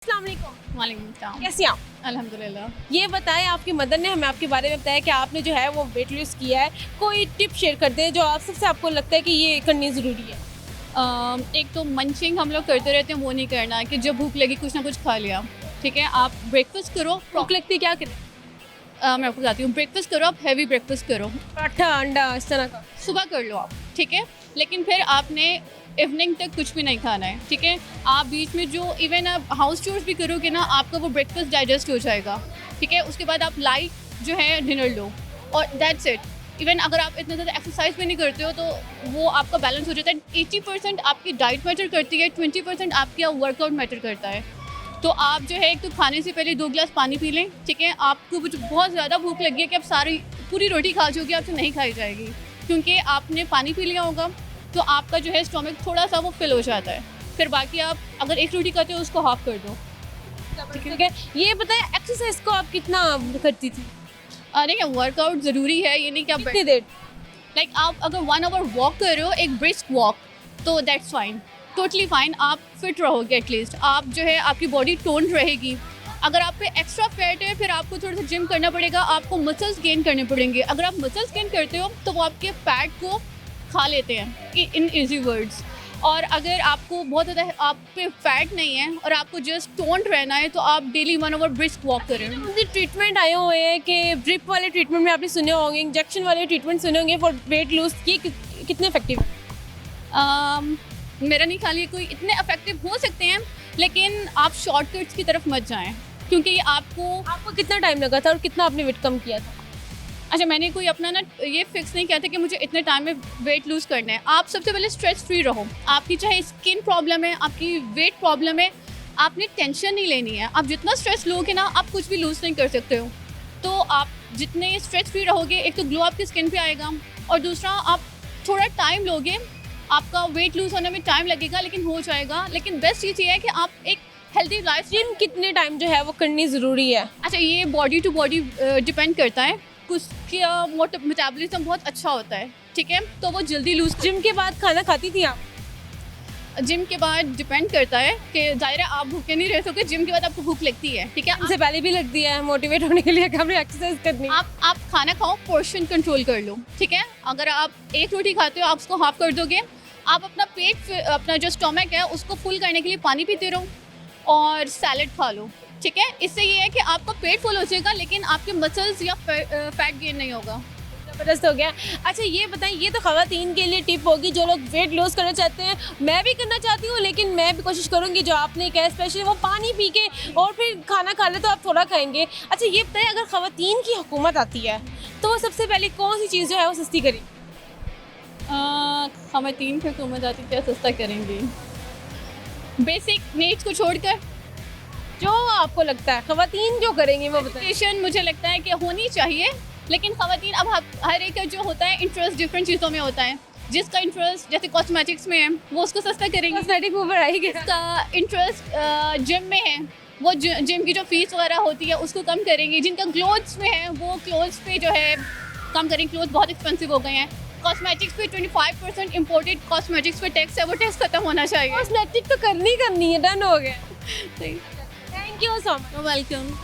अस्सलाम वालेकुम। वालेकुम सलाम। कैसी हैं आप? अल्हम्दुलिल्लाह। ये बताएं, आपकी मदर ने हमें आपके बारे में बताया कि आपने जो है वो वेट लूज़ किया है। कोई टिप शेयर कर दें जो आप सबसे आपको लगता है कि ये करनी ज़रूरी है। एक तो मंचिंग हम लोग करते रहते हैं, वो नहीं करना है कि जब भूख लगी कुछ ना कुछ खा लिया। ठीक है, आप ब्रेकफास्ट करो। भूख लगती है क्या करें? मैं आपको बताती हूँ, ब्रेकफास्ट करो, आप हैवी ब्रेकफास्ट करो, पराठा, अंडा इस तरह का। सुबह कर लो आप। ठीक है, लेकिन फिर आपने इवनिंग तक कुछ भी नहीं खाना है। ठीक है, आप बीच में जो इवन आप हाउस चोर्स भी करोगे ना, आपका वो ब्रेकफास्ट डाइजेस्ट हो जाएगा। ठीक है, उसके बाद आप लाइट जो है डिनर लो और दैट्स इट। इवन अगर आप इतना ज़्यादा एक्सरसाइज भी नहीं करते हो तो वो आपका बैलेंस हो जाता है। 80% आपकी डाइट मैटर करती है, 20% आपका वर्कआउट मैटर करता है। तो आप जो है एक तो खाने से पहले 2 गिलास पानी पी लें। ठीक है, आपको कुछ बहुत ज़्यादा भूख लगी है कि आप सारी पूरी रोटी खा जाओगे, आपसे नहीं खाई जाएगी क्योंकि आपने पानी पी लिया होगा, तो आपका जो है स्टोमक थोड़ा सा वो फिल हो जाता है। फिर बाकी आप अगर एक रोटी खाते हो उसको हाफ कर दो। ठीक है, ये बताएं एक्सरसाइज को आप कितना करती थी? देखिए, वर्कआउट ज़रूरी है, ये नहीं कि आप कितनी देर? लाइक आप अगर 1 आवर वॉक कर रहे हो, एक ब्रिस्क वॉक, तो दैट्स फाइन, टोटली फाइन। आप फिट रहोगे, एटलीस्ट आप जो है आपकी बॉडी टोन रहेगी। अगर आप पे एक्स्ट्रा फैट है, फिर आपको थोड़ा सा जिम करना पड़ेगा, आपको मसल्स गेन करने पड़ेंगे। अगर आप मसल्स गेन करते हो तो वो आपके फैट को खा लेते हैं, इन इजी वर्ड्स। और अगर आपको बहुत ज़्यादा आप पे फैट नहीं है और आपको जस्ट टोन्ड रहना है, तो आप डेली 1 आवर ब्रिस्क वॉक करें। मुझे ट्रीटमेंट आए हुए हैं कि ड्रिप वाले ट्रीटमेंट में आपने सुने होंगे, इंजेक्शन वाले ट्रीटमेंट सुने होंगे फॉर वेट लूज, ये कितने इफेक्टिव है? मेरा नहीं ख्याल ये कोई इतने इफेक्टिव हो सकते हैं, लेकिन आप शॉर्टकट्स की तरफ मत जाएं क्योंकि आपको कितना टाइम लगा था और कितना आपने वेट कम किया था? अच्छा, मैंने कोई अपना ना ये फिक्स नहीं किया था कि मुझे इतने टाइम में वेट लूज़ करना है। आप सबसे पहले स्ट्रेस फ्री रहो। आपकी चाहे स्किन प्रॉब्लम है, आपकी वेट प्रॉब्लम है, आपने टेंशन नहीं लेनी है। आप जितना स्ट्रेस लोगे ना, आप कुछ भी लूज़ नहीं कर सकते हो। तो आप जितने स्ट्रेस फ्री रहोगे, एक तो ग्लो आपकी स्किन पे आएगा और दूसरा आप थोड़ा टाइम लोगे। आपका वेट लूज़ होने में टाइम लगेगा लेकिन हो जाएगा। लेकिन बेस्ट चीज़ ये है कि आप एक हेल्दी लाइफ। जिम कितने टाइम जो है वो करनी ज़रूरी है? अच्छा, ये बॉडी टू बॉडी डिपेंड करता है। कुछ का मेटाबॉलिज्म बहुत अच्छा होता है, ठीक है, तो वो जल्दी लूज। जिम के बाद खाना खाती थी आप? जिम के बाद डिपेंड करता है कि ज़ाहिर है आप भूखे नहीं रह सकते, जिम के बाद आपको भूख लगती है। ठीक है, जिम से पहले भी लगती है मोटिवेट होने के लिए कि हमने एक्सरसाइज करनी है। आप खाना खाओ, पोर्शन कंट्रोल कर लो। ठीक है, अगर आप एक रोटी खाते हो, आप उसको हाफ कर दोगे। आप अपना पेट, अपना जो स्टोमक है उसको फुल करने के लिए पानी पीते रहो और सैलड खा लो। ठीक है, इससे ये है कि आपका पेट फुल हो जाएगा लेकिन आपके मसल्स या फैट गेन नहीं होगा। ज़बरदस्त हो गया। अच्छा, ये बताएं, ये तो ख़वातीन के लिए टिप होगी जो लोग वेट लॉस करना चाहते हैं। मैं भी करना चाहती हूँ, लेकिन मैं भी कोशिश करूँगी जो आपने कहा स्पेशली वो पानी पी के और फिर खाना खा ले तो आप थोड़ा खाएंगे। अच्छा, ये बताएं, अगर ख़वातीन की हुकूमत आती है तो वो सबसे पहले कौन सी चीज़ जो है वो सस्ती करें? ख़वातीन की हुकूमत आती क्या सस्ता करेंगी? बेसिक नीड्स को छोड़कर जो आपको लगता है ख़वातीन जो करेंगी वो बताएं। एजुकेशन मुझे लगता है कि होनी चाहिए, लेकिन ख़वातीन अब हर एक का जो होता है इंटरेस्ट डिफरेंट चीज़ों में होता है। जिसका इंटरेस्ट जैसे कॉस्मेटिक्स में है वो उसको सस्ता करेंगे, कॉस्मेटिक ऊपर आएगी। जिसका इंटरेस्ट जिम में है वो जिम की जो फीस वगैरह होती है उसको कम करेंगे। जिनका क्लोथ्स में है वो क्लोथ्स पे जो है कम करेंगे, क्लोथ बहुत एक्सपेंसिव हो गए हैं। कॉस्मेटिक्स पे 25% इम्पोर्टेड कॉस्मेटिक्स पे टैक्स है, वो टैक्स खत्म होना चाहिए। कॉस्मेटिक तो करनी है, डन हो गया। सही। Thank you so much. Welcome.